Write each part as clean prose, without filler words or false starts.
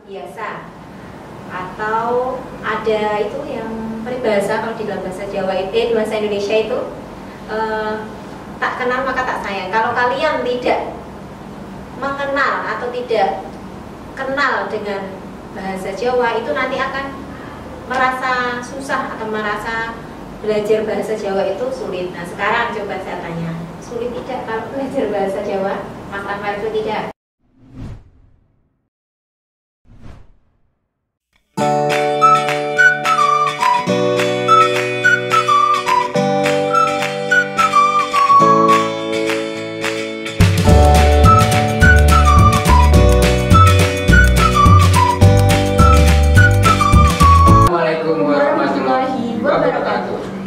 biasa atau ada itu yang peribahasa kalau di dalam bahasa Jawa di bahasa Indonesia itu tak kenal maka tak sayang. Kalau kalian tidak mengenal atau tidak kenal dengan bahasa Jawa itu nanti akan merasa susah atau merasa belajar bahasa Jawa itu sulit. Nah sekarang coba saya tanya, sulit tidak kalau belajar bahasa Jawa? Mas Anwar itu tidak?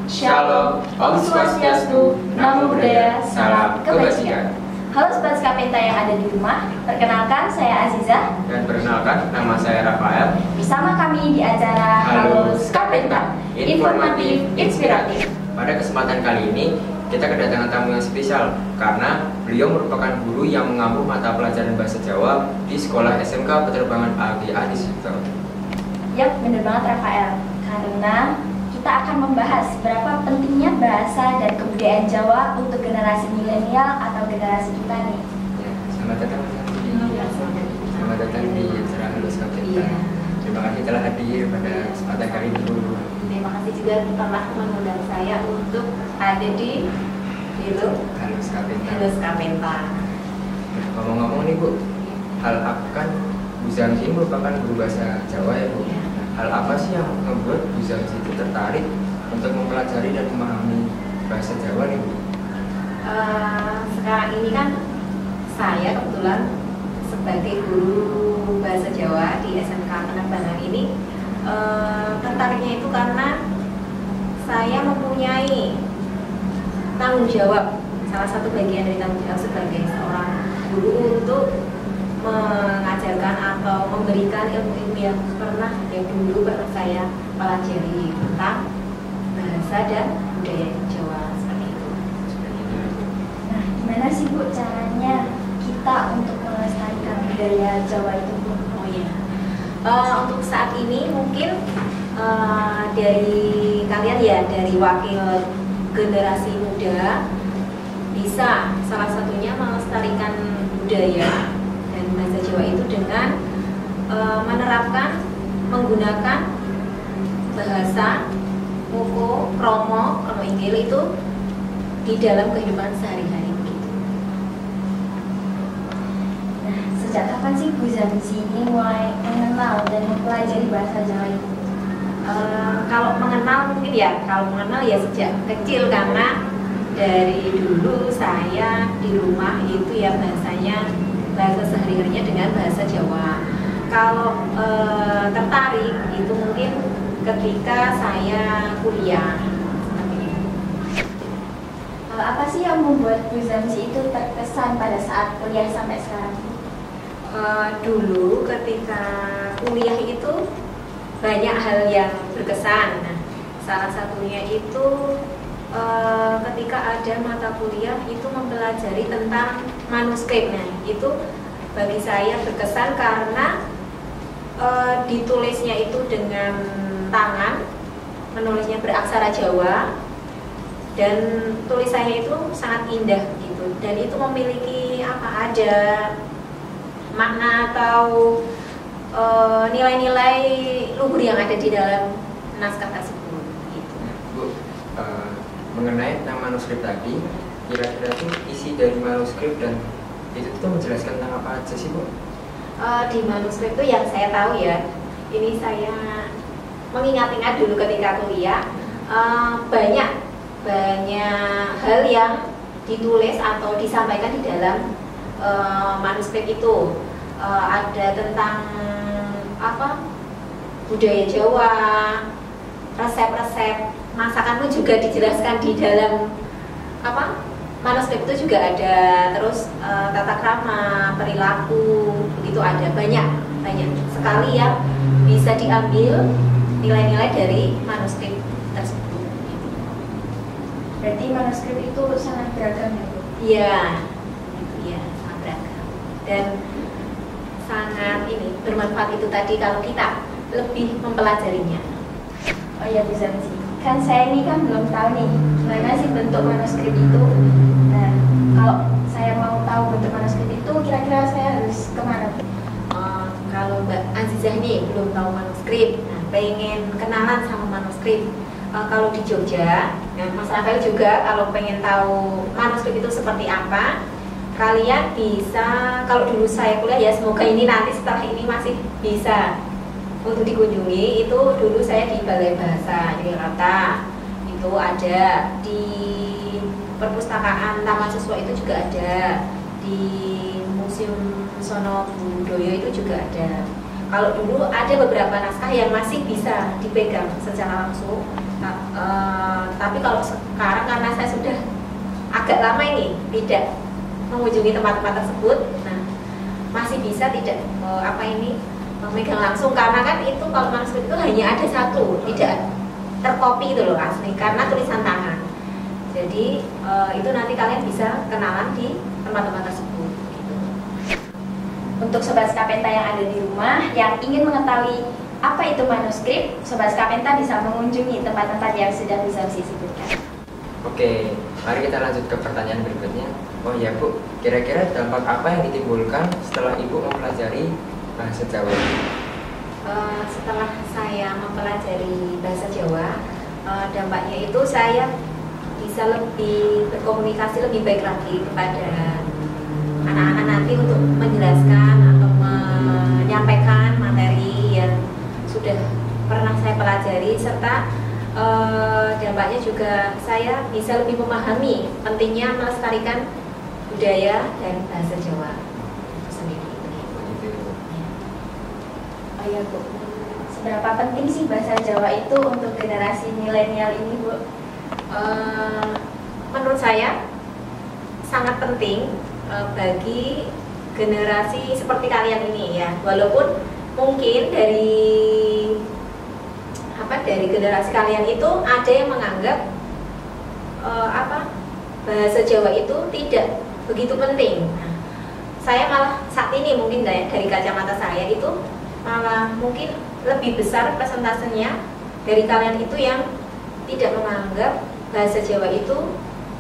Shalom, Om Swastiastu, Namo Buddhaya, Salam Kebajikan. Halo Sobat Skapenta yang ada di rumah, perkenalkan saya Azizah. Dan perkenalkan, nama saya Rafael. Bersama kami di acara Halo Skapenta, informatif, inspiratif. Pada kesempatan kali ini, kita kedatangan tamu yang spesial karena beliau merupakan guru yang mengampu mata pelajaran bahasa Jawa di Sekolah SMK Penerbangan AGA di Situ. Yap, bener banget Rafael. Karena kita akan membahas berapa pentingnya bahasa dan kebudayaan Jawa untuk generasi milenial atau generasi kita nih. Ya, selamat datang di acara Halo Skapenta. Terima kasih telah hadir pada kesempatan kali ini. Terima kasih juga telah mengundang saya untuk ada di Halo Skapenta. Ngomong-ngomong nih Bu, hal apa kan Bu Zamsi merupakan guru bahasa Jawa ya Bu? Hal apa sih yang membuat Bu Zamsi itu tertarik untuk mempelajari dan memahami bahasa Jawa nih Bu? Sekarang ini kan saya kebetulan sebagai guru bahasa Jawa di SMK Penerbangan ini tertariknya itu karena saya mempunyai tanggung jawab, salah satu bagian dari tanggung jawab sebagai seorang guru untuk mengajarkan atau memberikan ilmu-ilmu yang dulu pernah saya pelajari tentang bahasa dan budaya Jawa seperti itu. Nah, gimana sih Bu caranya kita untuk melestarikan budaya Jawa itu Bu? Oh iya, untuk saat ini mungkin dari kalian ya, dari wakil generasi muda bisa salah satunya melestarikan budaya dan bahasa Jawa itu dengan menggunakan bahasa Moko, Kromo Inggil itu di dalam kehidupan sehari-hari begitu. Nah, sejak kapan sih Bu Zamsi ini mulai mengenal dan mempelajari bahasa Jawa itu? Kalau mengenal mungkin ya, sejak kecil karena dari dulu saya di rumah itu ya bahasa sehari-harinya dengan bahasa Jawa. Kalau tertarik itu mungkin ketika saya kuliah. Apa sih yang membuat Bu Zamsi itu terkesan pada saat kuliah sampai sekarang? Dulu ketika kuliah itu banyak hal yang berkesan. Nah, salah satunya itu ketika ada mata kuliah itu mempelajari tentang manuskrip. Nah, itu bagi saya berkesan karena ditulisnya itu dengan tangan, menulisnya beraksara Jawa, dan tulisannya itu sangat indah gitu. Dan itu memiliki ada makna atau nilai-nilai luhur yang ada di dalam naskah tersebut. Gitu. Bu, mengenai tentang manuskrip tadi, kira-kira tuh isi dari manuskrip dan itu tuh menjelaskan tentang apa aja sih Bu? Di manuskrip itu yang saya tahu ya, ini saya mengingat-ingat dulu ketika kuliah, banyak hal yang ditulis atau disampaikan di dalam manuskrip itu. Ada tentang budaya Jawa, resep-resep masakan pun juga dijelaskan di dalam manuskrip itu juga ada, terus tata krama, perilaku, begitu ada banyak sekali yang bisa diambil nilai-nilai dari manuskrip tersebut. Berarti manuskrip itu sangat beragam ya Bu? Iya, sangat beragam. Dan sangat ini bermanfaat itu tadi kalau kita lebih mempelajarinya. Oh iya Bu Zamsi, kan saya ini kan belum tahu nih gimana sih bentuk manuskrip itu. Nah, kalau saya mau tahu bentuk manuskrip itu, kira-kira saya harus kemana? Kalau Mbak Azizah ini belum tahu manuskrip, nah, pengen kenalan sama manuskrip. Kalau di Jogja, nah Mas Rafael juga kalau pengen tahu manuskrip itu seperti apa, kalian bisa, kalau dulu saya kuliah ya, semoga ini nanti setelah ini masih bisa untuk dikunjungi. Itu dulu saya di Balai Bahasa di Jakarta, itu ada di perpustakaan Taman Siswa itu juga ada, di Museum Sono Budoyo itu juga ada. Kalau dulu ada beberapa naskah yang masih bisa dipegang secara langsung, tapi kalau sekarang karena saya sudah agak lama ini tidak mengunjungi tempat-tempat tersebut, nah masih bisa tidak memegang langsung, karena kan itu kalau manuskrip itu hanya ada satu, tidak terkopi itu loh asli karena tulisan tangan. Jadi itu nanti kalian bisa kenalan di tempat-tempat tersebut. Gitu. Untuk Sobat Skapenta yang ada di rumah yang ingin mengetahui apa itu manuskrip, Sobat Skapenta bisa mengunjungi tempat-tempat yang sudah bisa disebutkan. Oke, mari kita lanjut ke pertanyaan berikutnya. Oh ya Bu, kira-kira dampak apa yang ditimbulkan setelah Ibu mempelajari bahasa Jawa? Setelah saya mempelajari bahasa Jawa, dampaknya itu saya bisa lebih berkomunikasi lebih baik lagi kepada anak-anak nanti untuk menjelaskan atau menyampaikan materi yang sudah pernah saya pelajari, serta dampaknya juga saya bisa lebih memahami pentingnya melestarikan budaya dan bahasa Jawa itu sendiri. Oh iya Bu, seberapa penting sih bahasa Jawa itu untuk generasi milenial ini Bu? Menurut saya sangat penting bagi generasi seperti kalian ini ya, walaupun mungkin dari generasi kalian itu ada yang menganggap bahasa Jawa itu tidak begitu penting. Nah, saya malah saat ini mungkin dari kacamata saya itu malah mungkin lebih besar persentasenya dari kalian itu yang tidak menganggap bahasa Jawa itu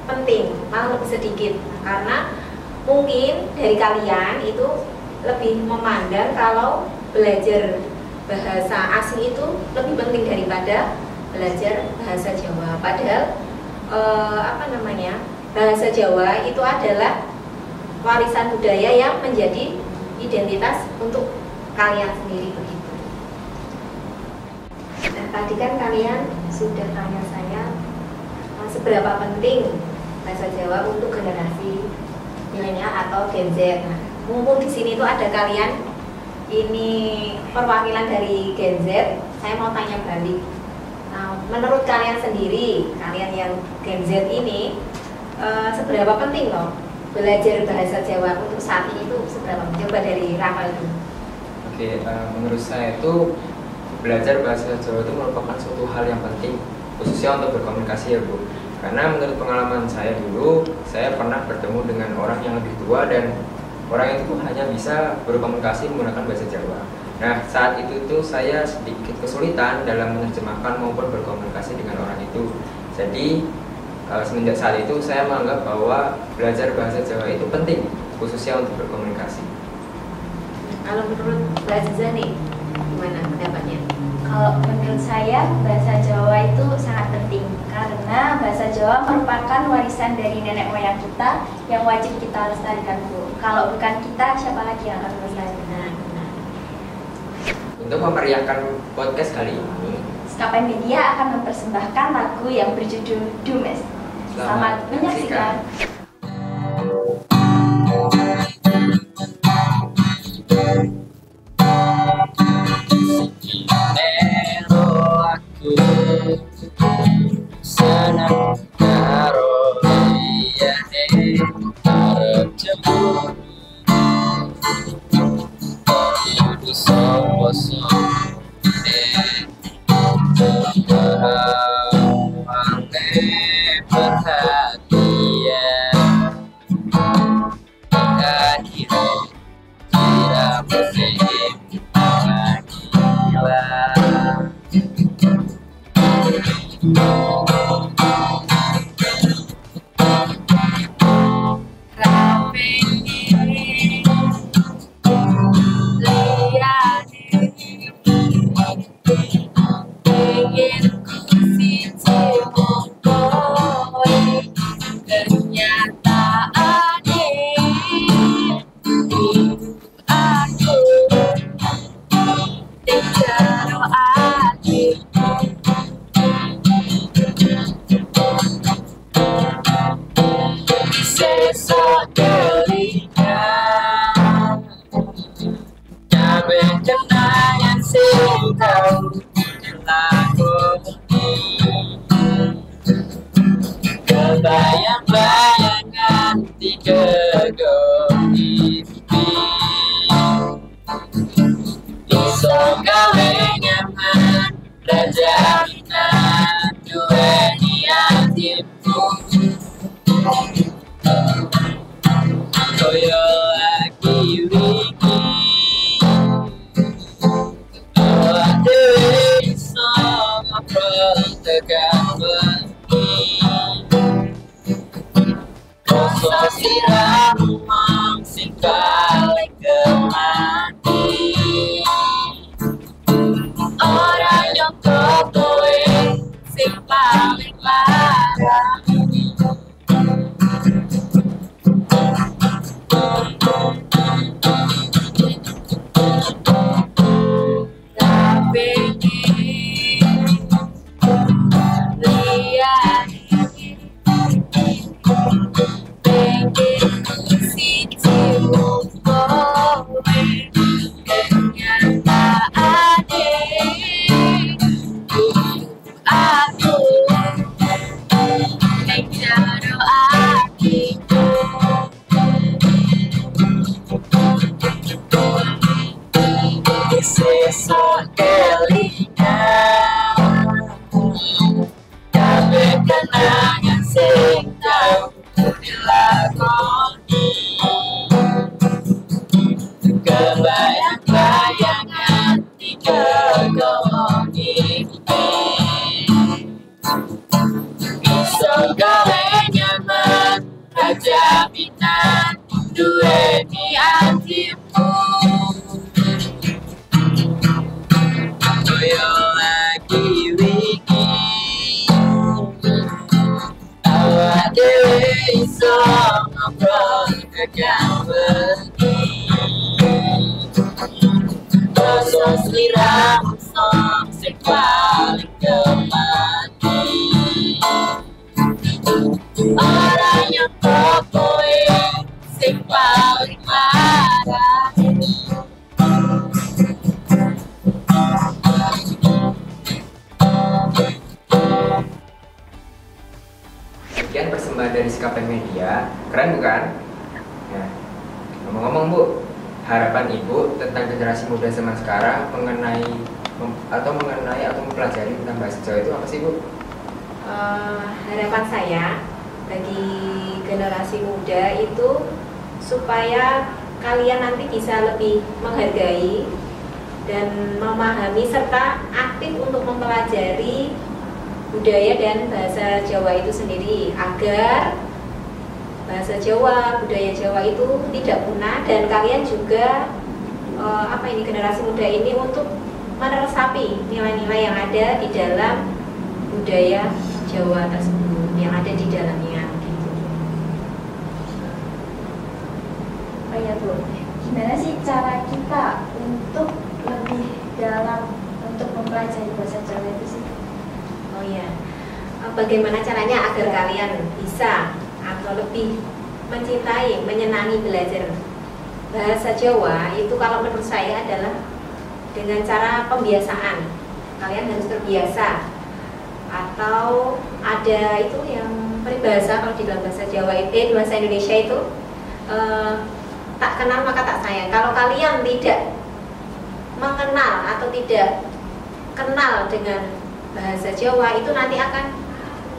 penting, malah lebih sedikit. Karena mungkin dari kalian itu lebih memandang kalau belajar bahasa asing itu lebih penting daripada belajar bahasa Jawa. Padahal bahasa Jawa itu adalah warisan budaya yang menjadi identitas untuk kalian sendiri begitu. Nah, tadi kan kalian sudah tanya saya seberapa penting bahasa Jawa untuk generasi milenial atau Gen Z. Nah, mumpung di sini tuh ada kalian ini perwakilan dari Gen Z, saya mau tanya balik. Nah, menurut kalian sendiri, kalian yang Gen Z ini seberapa penting loh belajar bahasa Jawa untuk saat ini itu seberapa? Coba dari Rafael dulu. Oke, menurut saya itu belajar bahasa Jawa itu merupakan suatu hal yang penting, khususnya untuk berkomunikasi ya Bu. Karena menurut pengalaman saya dulu, saya pernah bertemu dengan orang yang lebih tua dan orang itu hanya bisa berkomunikasi menggunakan bahasa Jawa. Nah, saat itu tuh saya sedikit kesulitan dalam menerjemahkan maupun berkomunikasi dengan orang itu. Jadi semenjak saat itu saya menganggap bahwa belajar bahasa Jawa itu penting, khususnya untuk berkomunikasi. Kalau menurut Mbak Aziza nih, gimana pendapatnya? Kalau menurut saya bahasa Jawa itu sangat penting karena bahasa Jawa merupakan warisan dari nenek moyang kita yang wajib kita lestarikan Bu. Kalau bukan kita, siapa lagi yang akan melestarikan? Untuk memeriahkan podcast kali ini, Skapen Media akan mempersembahkan lagu yang berjudul Dumes. Selamat menyaksikan. Senang karo liyane arep jemput itu sopo-sopo berhawange perhatian akhirnya tidak mesti ikhlas. Kenangan sing kau lakoni, kebayang-bayangan di gedung mimpi, iso gawe nyaman rajaminan duweni hatimu, koyo lagi wingi tegang bengi, rasa siramu mang sing balik kemati, orang nyangka kowe sing paling larang. Sesok kelingan kabeh kenangan sing tau dilakoni, kebayang-bayangan di gegong mimpi, iso gawe nyaman rajaminan duweni hatimu, koyo lagi wingi awak dhewe iso ngobrol tegang bengi, rasa sliramu sok sing paling kemati, orang nyangka kowe sing paling marah. Sekian persembahan dari Sikapen Media, keren bukan? Nah, ngomong-ngomong Bu, harapan Ibu tentang generasi muda zaman sekarang mengenai atau mempelajari tentang bahasa Jawa itu apa sih Bu? Harapan saya bagi generasi muda itu supaya kalian nanti bisa lebih menghargai dan memahami serta aktif untuk mempelajari budaya dan bahasa Jawa itu sendiri, agar bahasa Jawa, budaya Jawa itu tidak punah, dan kalian juga generasi muda ini untuk meresapi nilai-nilai yang ada di dalam budaya Jawa tersebut, yang ada di dalamnya gitu. Oh ya Bu, gimana sih cara kita untuk lebih dalam untuk mempelajari bahasa Jawa itu sih? Oh ya, bagaimana caranya agar kalian bisa atau lebih mencintai, menyenangi belajar bahasa Jawa itu, kalau menurut saya adalah dengan cara pembiasaan. Kalian harus terbiasa, atau ada itu yang peribahasa kalau di dalam bahasa Jawa itu, bahasa Indonesia itu tak kenal maka tak sayang. Kalau kalian tidak mengenal atau tidak kenal dengan bahasa Jawa itu, nanti akan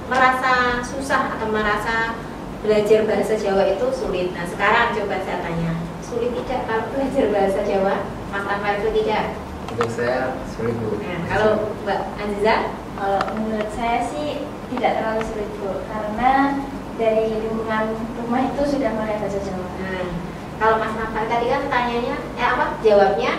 merasa susah atau merasa belajar bahasa Jawa itu sulit. Nah sekarang coba saya tanya, sulit tidak kalau belajar bahasa Jawa? Mas Anwar itu tidak? Untuk saya sulit Bu. Nah, kalau Mbak Aziza? Kalau menurut saya sih tidak terlalu sulit Bu, karena dari lingkungan rumah itu sudah mulai bahasa Jawa. Nah, kalau Mas Rafael tadi kan tanyanya, jawabnya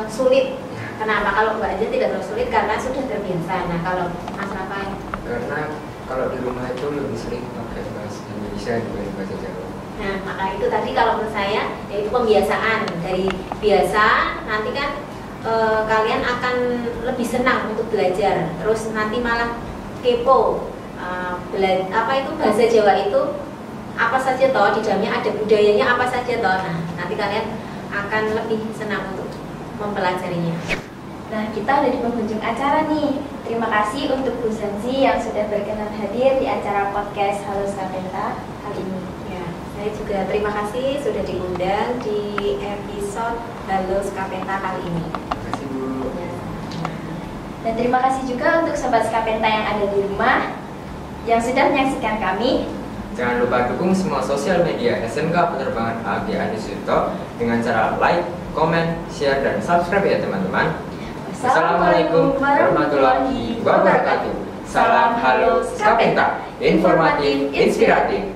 sulit. Kenapa? Kalau Mbak Aziza tidak terlalu sulit karena sudah terbiasa. Nah, kalau Mas Rafael? Karena kalau di rumah itu lebih sering pakai bahasa Indonesia dibanding bahasa Jawa. Nah, maka itu tadi kalau menurut saya yaitu pembiasaan. Dari biasa nanti kan kalian akan lebih senang untuk belajar. Terus nanti malah kepo. Apa itu bahasa Jawa itu apa saja toh, di dalamnya ada budayanya apa saja toh. Nah, nanti kalian akan lebih senang untuk mempelajarinya. Nah, kita udah di penghujung acara nih. Terima kasih untuk Bu Zanzi yang sudah berkenan hadir di acara podcast Halo Skapenta kali ini. Ya, saya juga terima kasih sudah diundang di episode Halo Skapenta kali ini. Terima kasih Bu. Ya. Dan terima kasih juga untuk Sobat Skapenta yang ada di rumah yang sudah menyaksikan kami. Jangan lupa dukung semua sosial media SMK Penerbangan AG Adi Sucipto dengan cara like, komen, share, dan subscribe ya teman-teman. Assalamualaikum warahmatullahi wabarakatuh. Salam Halo Skapenta, informatif, inspiratif.